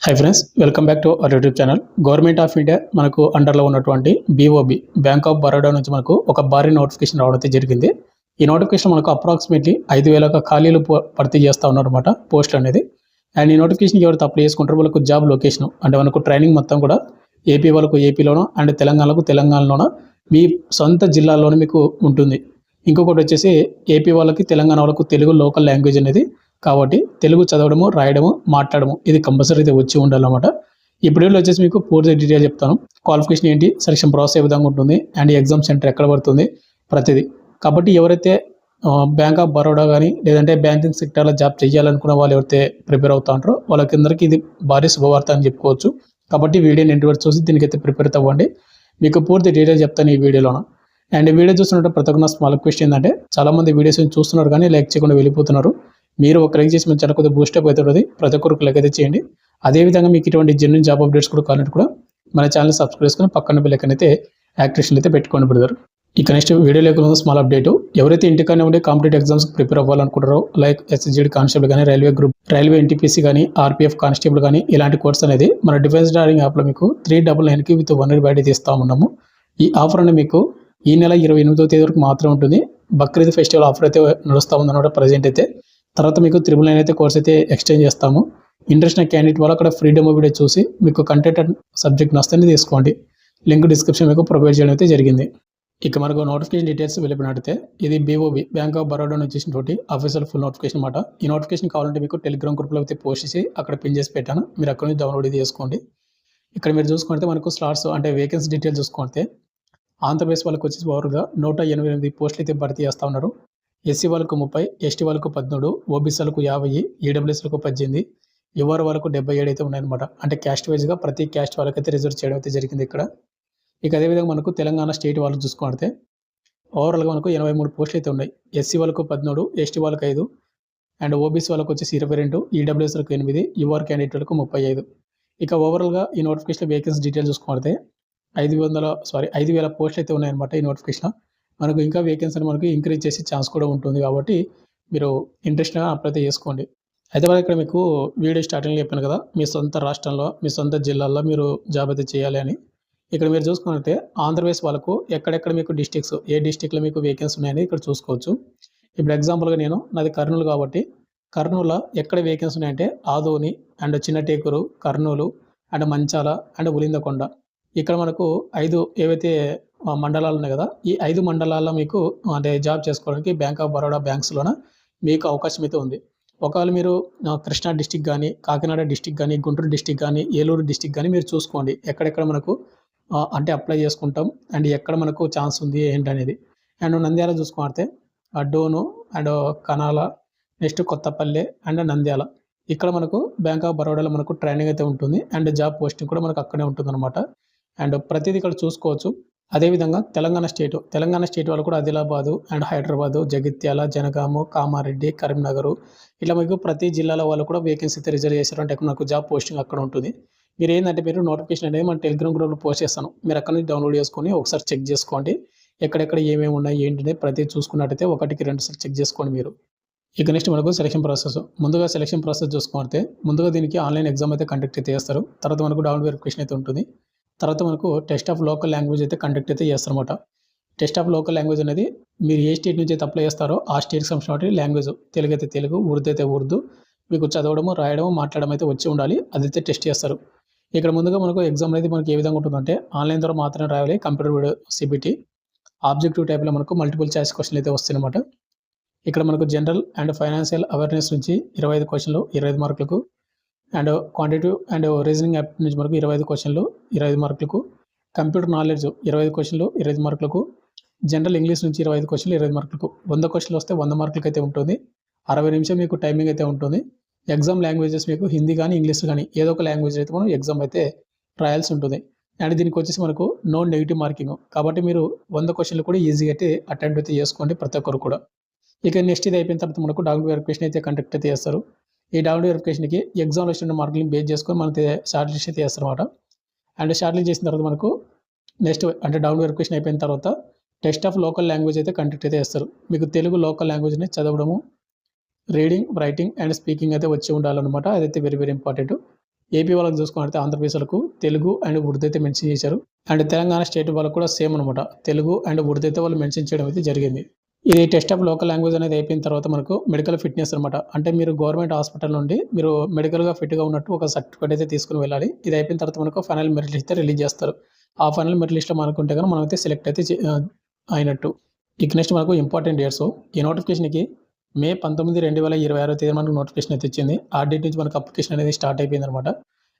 Hi friends, welcome back to our YouTube channel. Government of India మనకు అండర్లో ఉన్నటువంటి BOB bank of Baroda నుంచి మనకు ఒక భారీ నోటిఫికేషన్ రావడం జరిగింది. ఈ నోటిఫికేషన్ మనకు అప్రాక్సిమేట్లీ 5,000 ఖాళీలు భర్తీ చేస్తూ ఉన్నారన్నమాట పోస్ట్ అనేది. అండ్ ఈ నోటిఫికేషన్ ఎవరైతే అప్లై చేసుకుంటారో వాళ్ళకు జాబ్ లొకేషన్ అంటే మనకు ట్రైనింగ్ మొత్తం కూడా ఏపీ వాళ్ళకు ఏపీలోనో అండ్ తెలంగాణకు తెలంగాణలోనో మీ సొంత జిల్లాలోనే మీకు ఉంటుంది. ఇంకొకటి వచ్చేసి ఏపీ వాళ్ళకి తెలంగాణ వాళ్ళకు తెలుగు లోకల్ లాంగ్వేజ్ అనేది కాబట్టి తెలుగు చదవడము, రాయడము, మాట్లాడము ఇది కంపల్సరీ అయితే వచ్చి ఉండాలన్నమాట. ఈ వీడియోలో వచ్చేసి మీకు పూర్తి డీటెయిల్ చెప్తాను. క్వాలిఫికేషన్ ఏంటి, సెలక్షన్ ప్రాసెస్ ఏ విధంగా ఉంటుంది, అండ్ ఎగ్జామ్ సెంటర్ ఎక్కడ పడుతుంది, ప్రతిదీ. కాబట్టి ఎవరైతే బ్యాంక్ ఆఫ్ బరోడా కానీ లేదంటే బ్యాంకింగ్ సెక్టర్లో జాబ్ చేయాలనుకున్న వాళ్ళు ఎవరైతే ప్రిపేర్ అవుతా ఉంటారో వాళ్ళకందరికీ ఇది భారీ శుభవార్త అని చెప్పుకోవచ్చు. కాబట్టి వీడియోని ఎండ్ వరకు చూసి దీనికైతే ప్రిపేర్ అవ్వండి. మీకు పూర్తి డీటెయిల్ చెప్తాను ఈ వీడియోలో. అండ్ వీడియో చూస్తున్నట్టు ప్రతి ఒక్క స్మాల్ రిక్వెస్ట్ ఏంటంటే చాలామంది వీడియోస్ చూస్తున్నారు కానీ లైక్ చేయకుండా వెళ్ళిపోతున్నారు. మీరు ఒక లైక్ చేసి మన ఛానల్ కొద్దిగా బూస్టప్ అవుతుంది. ప్రతి ఒక్కరికి లైక్ అయితే చేయండి. అదేవిధంగా మీకు ఇటువంటి జెన్యూన్ జాబ్ అప్డేట్స్ కూడా కావాలంటే కూడా మన ఛానల్ సబ్స్క్రైబ్ చేసుకుని పక్కన బెల్ ఐకాన్ అయితే యాక్టివేషన్ అయితే పెట్టుకోండి బ్రదర్. ఇక నెక్స్ట్ వీడియోలోకి స్మాల్ అప్డేట్. ఎవరైతే ఇంటికనే ఉండే కాంపిటేటివ్ ఎగ్జామ్స్ ప్రిపేర్ అవ్వాలనుకుంటారో లైక్ ఎస్ఎస్జీడీ కానిస్టేబుల్ కానీ రైల్వే గ్రూప్, రైల్వే ఎన్టీపీసీ కానీ ఆర్పీఎఫ్ కానిస్టేబుల్ కానీ ఇలాంటి కోర్స్ అనేది మన డిఫెన్స్ డ్రైవింగ్ యాప్లో మీకు 399కి విత్ 1 ఇయర్ వ్యాలిడిటీ ఇస్తూ ఉన్నాము. ఈ ఆఫర్ అనేది మీకు ఈ నెల 28వ తేదీ వరకు మాత్రమే ఉంటుంది. బక్రీద్ ఫెస్టివల్ ఆఫర్ అయితే నడుస్తూ ఉందన్నమాట ప్రజెంట్ అయితే. తర్వాత మీకు 999 అయితే కోర్స్ అయితే ఎక్స్చేంజ్ చేస్తాము. ఇంట్రెస్ట్ ఉన్న క్యాండిడేట్ వాళ్ళు అక్కడ ఫ్రీడమ్ వీడియో చూసి మీకు కంటెంట్ అండ్ సబ్జెక్ట్ నచ్చని తీసుకోండి. లింక్ డిస్క్రిప్షన్ మీకు ప్రొవైడ్ చేయడం అయితే జరిగింది. ఇక మనకు నోటిఫికేషన్ డీటెయిల్స్ వెళ్ళిపోయినట్టయితే ఇది బీఓబి బ్యాంక్ ఆఫ్ బరోడా నుంచి వచ్చేసినటువంటి అఫీషియల్ ఫుల్ నోటిఫికేషన్ అనమాట. ఈ నోటిఫికేషన్ కావాలంటే మీకు టెలిగ్రామ్ గ్రూప్లో అయితే పోస్ట్ చేసి అక్కడ పిన్ చేసి పెట్టాను. మీరు అక్కడ నుంచి డౌన్లోడ్ చేసుకోండి. ఇక్కడ మీరు చూసుకుంటే మనకు స్లాట్స్ అంటే వేకెన్సీ డీటెయిల్స్ చూసుకుంటే ఆంధ్రప్రదేశ్ వాళ్ళకి వచ్చేసి ఓవర్గా 188 పోస్టులు అయితే భర్తీ చేస్తూ ఉన్నారు. ఎస్సీ వాళ్ళకు 30, ఎస్టీ వాళ్ళకు 13, ఓబీసీ వాళ్ళకు 50, ఈడబ్ల్యూఎస్లకు 18, యువర్ వాళ్ళకు 77 అయితే ఉన్నాయన్నమాట. అంటే క్యాస్ట్ వైజ్గా ప్రతి క్యాస్ట్ వాళ్ళకైతే రిజర్వ్ చేయడం అయితే జరిగింది ఇక్కడ. ఇక అదేవిధంగా మనకు తెలంగాణ స్టేట్ వాళ్ళు చూసుకుంటే ఓవరాల్గా మనకు 83 పోస్టులు అయితే ఉన్నాయి. ఎస్సీ వాళ్ళకు 13, ఎస్టీ వాళ్ళకు 5, అండ్ ఓబీసీ వాళ్ళకు వచ్చేసి 22, ఈడబ్ల్యూఎస్లకు 8, యువర్ క్యాండిడేట్ వాళ్ళకు 35. ఇక ఓవరాల్గా ఈ నోటిఫికేషన్ వేకెన్సీ డీటెయిల్స్ చూసుకుంటే 5,000 పోస్టులు అయితే ఉన్నాయన్నమాట. ఈ నోటిఫికేషన్ మనకు ఇంకా వేకెన్సీ మనకు ఇంక్రీజ్ చేసే ఛాన్స్ కూడా ఉంటుంది. కాబట్టి మీరు ఇంట్రెస్ట్గా అప్లై చేసుకోండి. అయితే ఇక్కడ మీకు వీడియో స్టార్టింగ్లో చెప్పాను కదా, మీ సొంత రాష్ట్రంలో మీ సొంత జిల్లాల్లో మీరు జాబ్ అయితే చేయాలి అని. ఇక్కడ మీరు చూసుకుంటే ఆంధ్రప్రదేశ్ వాళ్ళకు ఎక్కడెక్కడ మీకు డిస్ట్రిక్ట్స్ ఏ డిస్ట్రిక్ట్లో మీకు వేకెన్సీ ఉన్నాయని ఇక్కడ చూసుకోవచ్చు. ఇప్పుడు ఎగ్జాంపుల్గా నాది కర్నూలు కాబట్టి కర్నూలులో ఎక్కడ వేకెన్సీ ఉన్నాయంటే Adoni and Chinnatekur, Kurnool and Manchala and Ulindakonda. ఇక్కడ మనకు 5 ఏవైతే మండలాలు ఉన్నాయి కదా, ఈ 5 మండలాల్లో మీకు అంటే జాబ్ చేసుకోవడానికి బ్యాంక్ ఆఫ్ బరోడా బ్యాంక్స్లోన మీకు అవకాశం అయితే ఉంది. ఒకవేళ మీరు కృష్ణా డిస్టిక్ కానీ, కాకినాడ డిస్టిక్ కానీ, గుంటూరు డిస్టిక్ కానీ, ఏలూరు డిస్టిక్ కానీ మీరు చూసుకోండి ఎక్కడెక్కడ మనకు అంటే అప్లై చేసుకుంటాం అండ్ ఎక్కడ మనకు ఛాన్స్ ఉంది ఏంటనేది. అండ్ నంద్యాల చూసుకుంటే Dhone and Kanala, next Kottapalle and Nandyal. ఇక్కడ మనకు బ్యాంక్ ఆఫ్ బరోడాలో మనకు ట్రైనింగ్ అయితే ఉంటుంది అండ్ జాబ్ పోస్టింగ్ కూడా మనకు అక్కడే ఉంటుందన్నమాట. అండ్ ప్రతిదీ ఇక్కడ చూసుకోవచ్చు. అదేవిధంగా తెలంగాణ స్టేట్ వాళ్ళు కూడా ఆదిలాబాదు అండ్ హైదరాబాదు, జగిత్యాల, జనగాము, కామారెడ్డి, కరీంనగర్ ఇట్లా మీకు ప్రతి జిల్లాలో వాళ్ళు కూడా వేకెన్సీ అయితే రిజర్వ్ చేశారు. అంటే నాకు జాబ్ పోస్టింగ్ అక్కడ ఉంటుంది. మీరు ఏంటంటే మీరు నోటిఫికేషన్ అనేది మన టెలిగ్రామ్ గ్రూప్లో పోస్ట్ చేస్తాను. మీరు అక్కడ నుంచి డౌన్లోడ్ చేసుకొని ఒకసారి చెక్ చేసుకోండి. ఎక్కడెక్కడ ఏమేమి ఉన్నాయి ఏంటనే ప్రతి చూసుకున్నట్టయితే 1కి 2 సార్లు చెక్ చేసుకోండి మీరు. ఇక నెక్స్ట్ మనకు సెలక్షన్ ప్రాసెస్. ముందుగా సెలక్షన్ ప్రాసెస్ చూసుకుంటే ముందుగా దీనికి ఆన్లైన్ ఎగ్జామ్ అయితే కండక్ట్ అయితే చేస్తారు. తర్వాత మనకు డౌన్ వెరిఫికేషన్ అయితే ఉంటుంది. తర్వాత మనకు టెస్ట్ ఆఫ్ లోకల్ లాంగ్వేజ్ అయితే కండక్ట్ అయితే చేస్తారన్నమాట. టెస్ట్ ఆఫ్ లోకల్ లాంగ్వేజ్ అనేది మీరు ఏ స్టేట్ నుంచి అయితే అప్లై చేస్తారో ఆ స్టేట్కి సంబంధించిన లాంగ్వేజ్, తెలుగు అయితే తెలుగు, ఉర్దూ అయితే ఉర్దూ, మీకు చదవడము, రాయడము, మాట్లాడడం అయితే వచ్చి ఉండాలి. అదైతే టెస్ట్ చేస్తారు. ఇక్కడ ముందుగా మనకు ఎగ్జామ్ అనేది మనకి ఏ విధంగా ఉంటుందంటే ఆన్లైన్ ద్వారా మాత్రమే రాయాలి. కంప్యూటర్ వీడియో సిబిటీ ఆబ్జెక్టివ్ టైప్లో మనకు మల్టిపుల్ చాయిస్ క్వశ్చన్లు అయితే వస్తాయన్నమాట. ఇక్కడ మనకు జనరల్ అండ్ ఫైనాన్షియల్ అవేర్నెస్ నుంచి 25 క్వశ్చన్లు 25 మార్కులకు, and quantitative and reasoning app నుంచి మనకు 25 క్వశ్చన్లు 25 మార్కులకు, కంప్యూటర్ నాలెడ్జ్ 25 క్వశ్చన్లు 25 మార్కులకు, జనరల్ ఇంగ్లీష్ నుంచి 25 క్వశ్చన్లు 20 మార్కులకు. 100 క్వశ్చన్లు వస్తే 100 మార్కులకి అయితే ఉంటుంది. 60 నిమిషం మీకు టైమింగ్ అయితే ఉంటుంది. ఎగ్జామ్ లాంగ్వేజెస్ మీకు హిందీ కానీ ఇంగ్లీష్ కానీ ఏదో ఒక లాంగ్వేజ్ అయితే మనం ఎగ్జామ్ అయితే రాయాల్సి ఉంటుంది. అండ్ దీనికి వచ్చేసి మనకు నో నెగిటివ్ మార్కింగ్ కాబట్టి మీరు 100 క్వశ్చన్లు కూడా ఈజీగా అయితే అటెంప్ట్ అయితే చేసుకోండి ప్రతి ఒక్కరు కూడా. ఇక నెక్స్ట్ ఇది అయిపోయిన తర్వాత మనకు డాక్యుమెంట్ వెరిఫికేషన్ అయితే కండక్ట్ అయితే చేస్తారు. ఈ డాక్యుమెంట్ వెరిఫికేషన్కి ఎగ్జామ్లో వచ్చిన మార్కులను బేస్ చేసుకొని మనకి షార్ట్ లిస్ట్ అయితే చేస్తారన్నమాట. అండ్ షార్ట్ లిస్ట్ చేసిన తర్వాత మనకు నెక్స్ట్ అంటే డాక్యుమెంట్ వెరిఫికేషన్ అయిపోయిన తర్వాత టెస్ట్ ఆఫ్ లోకల్ లాంగ్వేజ్ అయితే కండక్ట్ అయితే చేస్తారు. మీకు తెలుగు లోకల్ లాంగ్వేజ్ని చదవడము, రీడింగ్, రైటింగ్ అండ్ స్పీకింగ్ అయితే వచ్చి ఉండాలన్నమాట. అదైతే వెరీ వెరీ ఇంపార్టెంట్. ఏపీ వాళ్ళకి చూసుకున్నట్లయితే ఆంధ్రప్రదేశ్ వాళ్ళకు తెలుగు అండ్ ఉర్దూ అయితే మెన్షన్ చేశారు. అండ్ తెలంగాణ స్టేట్ వాళ్ళకు కూడా సేమ్ అనమాట. తెలుగు అండ్ ఉర్దూ అయితే వాళ్ళు మెన్షన్ చేయడం అయితే జరిగింది. ఇది టెస్ట్ ఆఫ్ లోకల్ లాంగ్వేజ్ అనేది అయిపోయిన తర్వాత మనకు మెడికల్ ఫిట్నెస్ అనమాట. అంటే మీరు గవర్నమెంట్ హాస్పిటల్ నుండి మీరు మెడికల్‌గా ఫిట్‌గా ఉన్నట్టు ఒక సర్టిఫికేట్ అయితే తీసుకొని వెళ్ళాలి. ఇది అయిపోయిన తర్వాత మనకు ఫైనల్ మెరిట్ లిస్ట్ అయితే రిలీజ్ చేస్తారు. ఆ ఫైనల్ మెరిట్ లిస్ట్‌లో మనకుంటే గనుక మనమైతే సెలెక్ట్ అయితే అయినట్టు. ఇక నెక్స్ట్ మనకు ఇంపార్టెంట్ డేట్స్. ఈ నోటిఫికేషన్‌కి మే 19, 2026 తేదీ మనకు నోటిఫికేషన్ అయితే వచ్చింది. ఆ డేట్ నుంచి మనకు అప్లికేషన్ అనేది స్టార్ట్ అయిపోయిందనమాట.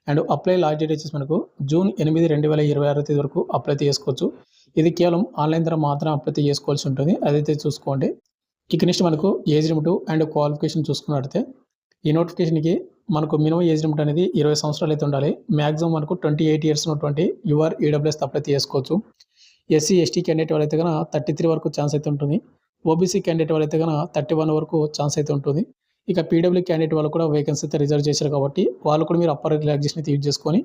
అండ్ అప్లై లాస్ట్ డేట్ వచ్చేసి మనకు జూన్ 8, 2026 తేదీ వరకు అప్లై చేసుకోవచ్చు. ఇది కేవలం ఆన్‌లైన్ ద్వారా మాత్రం అప్లై చేసుకోవాల్సి ఉంటుంది. అదైతే చూసుకోండి. ఇక నెక్స్ట్ మనకు ఏజ్ లిమిట్ అండ్ క్వాలిఫికేషన్ చూసుకున్నట్లయితే ఈ నోటిఫికేషన్‌కి మనకు మినిమం ఏజ్ లిమిట్ అనేది 20 సంవత్సరాలు అయితే ఉండాలి. మాక్సిమం మనకు 28 ఇయర్స్ ఉన్నటువంటి యూఆర్ ఈడబ్ల్యూఎస్ అప్లై చేసుకోవచ్చు. ఎస్సీ, ఎస్టీ క్యాండిడేట్ వాళ్ళైతే గన 33 వరకు ఛాన్స్ అయితే ఉంటుంది. ఓబీసీ క్యాండిడేట్ వాళ్ళైతే గన 31 వరకు ఛాన్స్ అయితే ఉంటుంది. ఇక పీడబ్ల్యూ క్యాండిడేట్ వాళ్ళు కూడా వేకెన్సీ అయితే రిజర్వ్ చేశారు కాబట్టి వాళ్ళు కూడా మీరు అప్పర్ రిలాక్సేషన్ అయితే యూజ్ చేసుకొని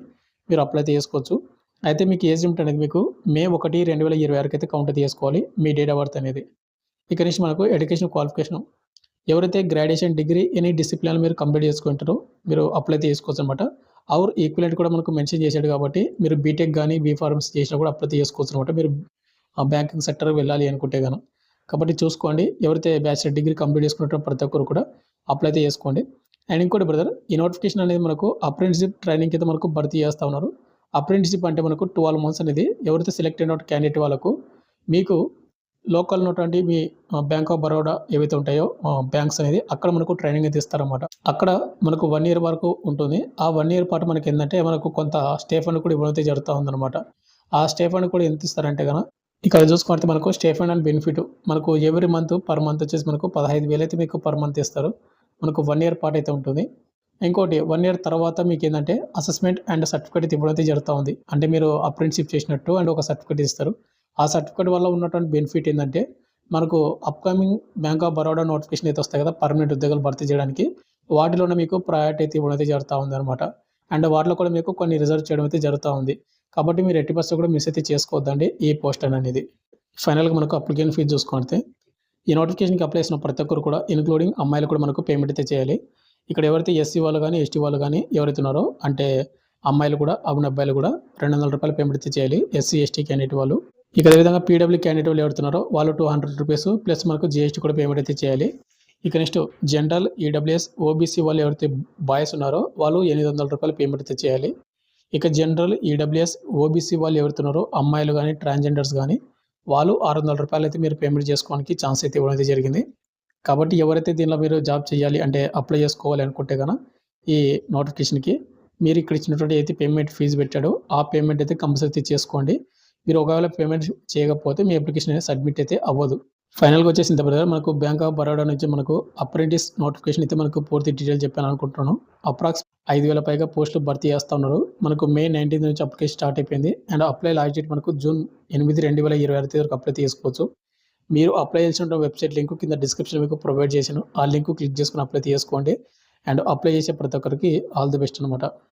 మీరు అప్లై అయితే చేసుకోవచ్చు. అయితే మీకు ఏజ్ లిమిట్ అనేది మీకు మే 1, 2026 అయితే కౌంట్ అయితే చేసుకోవాలి మీ డేట్ ఆఫ్ బర్త్ అనేది. ఇక నుంచి మనకు ఎడ్యుకేషన్ క్వాలిఫికేషన్ ఎవరైతే గ్రాడ్యుయేషన్ డిగ్రీ ఎనీ డిసిప్లిన్ మీరు కంప్లీట్ చేసుకుంటారో మీరు అప్లై అయితే చేసుకోవచ్చు అనమాట. ఆర్ ఈక్వలెంట్ కూడా మనకు మెన్షన్ చేశాడు కాబట్టి మీరు బీటెక్ కానీ బీఫార్మసీ చేసినా కూడా అప్లై చేసుకోవచ్చు అనమాట. మీరు బ్యాంకింగ్ సెక్టర్ వెళ్ళాలి అనుకుంటే గాను. కాబట్టి చూసుకోండి ఎవరైతే బ్యాచిలర్ డిగ్రీ కంప్లీట్ చేసుకున్నట్టు ప్రతి ఒక్కరు కూడా అప్లై అయితే చేసుకోండి. అండ్ ఇంకోటి బ్రదర్ ఈ నోటిఫికేషన్ అనేది మనకు అప్రెంటిస్‌షిప్ ట్రైనింగ్ అయితే మనకు భర్తీ చేస్తూ ఉన్నారు. అప్రెంటిస్‌షిప్ అంటే మనకు 12 మంత్స్ అనేది ఎవరైతే సెలెక్ట్ అయిన క్యాండిడేట్ వాళ్ళకు మీకు లోకల్ ఉన్నటువంటి మీ బ్యాంక్ ఆఫ్ బరోడా ఏవైతే ఉంటాయో బ్యాంక్స్ అనేది అక్కడ మనకు ట్రైనింగ్ అయితే ఇస్తారన్నమాట. అక్కడ మనకు 1 ఇయర్ వరకు ఉంటుంది. ఆ 1 ఇయర్ పాటు మనకి ఏందంటే మనకు కొంత స్టే ఫండ్ కూడా ఇవ్వడం అయితే జరుగుతూ ఉందన్నమాట. ఆ స్టే ఫండ్ కూడా ఎంత ఇస్తారంటే గన ఇక్కడ చూసుకుంటే మనకు స్టే ఫండ్ అండ్ బెనిఫిట్ మనకు ఎవ్రీ మంత్ పర్ మంత్ వచ్చేసి మనకు 15,000 అయితే మీకు పర్ మంత్ ఇస్తారు. మనకు 1 ఇయర్ పాటు అయితే ఉంటుంది. ఇంకోటి 1 ఇయర్ తర్వాత మీకు ఏంటంటే అసెస్మెంట్ అండ్ సర్టిఫికేట్ అయితే ఇవ్వడం అయితే జరుగుతూ ఉంది. అంటే మీరు అప్రెంటిస్‌షిప్ చేసినట్టు అండ్ ఒక సర్టిఫికేట్ ఇస్తారు. ఆ సర్టిఫికేట్ వల్ల ఉన్నటువంటి బెనిఫిట్ ఏంటంటే మనకు upcoming bank of Baroda notification అయితే వస్తాయి కదా! పర్మనెంట్ ఉద్యోగాలు భర్తీ చేయడానికి వాటిలోనే మీకు ప్రయారిటీ అయితే ఇవ్వడం అయితే జరుగుతూ ఉందన్నమాట. అండ్ వాటిలో కూడా మీకు కొన్ని రిజర్వ్ చేయడం అయితే జరుగుతూ ఉంది. కాబట్టి మీరు ఎట్టి పరిస్థితుల్లో కూడా మిస్ అయితే చేసుకోవద్దండి ఈ పోస్ట్ అనేది. ఫైనల్‌గా మనకు అప్లికేషన్ ఫీజు చూసుకుంటే ఈ నోటిఫికేషన్‌కి అప్లై చేసిన ప్రతి ఒక్కరు కూడా ఇన్క్లూడింగ్ అమ్మాయిలు కూడా మనకు పేమెంట్ అయితే చేయాలి. ఇక్కడ ఎవరైతే ఎస్సీ వాళ్ళు గానీ, ఎస్టీ వాళ్ళు గానీ ఎవరైతే ఉన్నారో అంటే అమ్మాయిలు కూడా అబ్బాయిలు కూడా రూ. 200 పేమెంట్ అయితే చేయాలి. ఎస్సీ, ఎస్టీ క్యాండిడేట్ వాళ్ళు. ఇక అదేవిధంగా పీడబ్ల్యూ క్యాండిడేట్ వాళ్ళు ఎవరుతున్నారో వాళ్ళు రూ. 200 ప్లస్ మనకు జీఎస్టీ కూడా పేమెంట్ అయితే చేయాలి. ఇక నెక్స్ట్ జనరల్, ఈడబ్ల్యూఎస్, ఓబీసీ వాళ్ళు ఎవరైతే బాయ్స్ ఉన్నారో వాళ్ళు రూ. 800 పేమెంట్ అయితే చేయాలి. ఇక జనరల్, ఈడబ్ల్యూఎస్, ఓబీసీ వాళ్ళు ఎవరుతున్నారో అమ్మాయిలు కానీ ట్రాన్స్జెండర్స్ కానీ వాళ్ళు రూ. 600 అయితే మీరు పేమెంట్ చేసుకోవడానికి ఛాన్స్ అయితే ఇవ్వడం అయితే జరిగింది. కాబట్టి ఎవరైతే దీనిలో మీరు జాబ్ చేయాలి అంటే అప్లై చేసుకోవాలి అనుకుంటే గన ఈ నోటిఫికేషన్‌కి మీరు ఇక్కడ ఇచ్చినటువంటి అయితే పేమెంట్ ఫీజు పెట్టాడో ఆ పేమెంట్ అయితే కంపల్సరీ చేసుకోండి. మీరు ఒకవేళ పేమెంట్ చేయకపోతే మీ అప్లికేషన్ అనేది సబ్మిట్ అయితే అవ్వదు. ఫైనల్‌గా వచ్చేసి ఇంత బ్రదర్ మనకు బ్యాంక్ ఆఫ్ బరోడా నుంచి మనకు అప్రెంటిస్ నోటిఫికేషన్ అయితే మనకు పూర్తి డీటెయిల్ చెప్పాను అనుకుంటున్నాను. అప్రాక్స్ 5,000 పైగా పోస్టులు భర్తీ చేస్తా ఉన్నారు. మనకు మే 19 నుంచి అప్లికేషన్ స్టార్ట్ అయిపోయింది. అండ్ అప్లై లాస్ట్ డేట్ మనకు జూన్ 8, 2026 వరకు అప్లై చేసుకోవచ్చు. మీరు అప్లై చేసిన వెబ్సైట్ లింక్ కింద డిస్క్రిప్షన్ మీకు ప్రొవైడ్ చేశాను. ఆ లింక్ క్లిక్ చేసుకొని అప్లై చేసుకోండి. అండ్ అప్లై చేసే ప్రతి ఒక్కరికి ఆల్ ది బెస్ట్ అనమాట.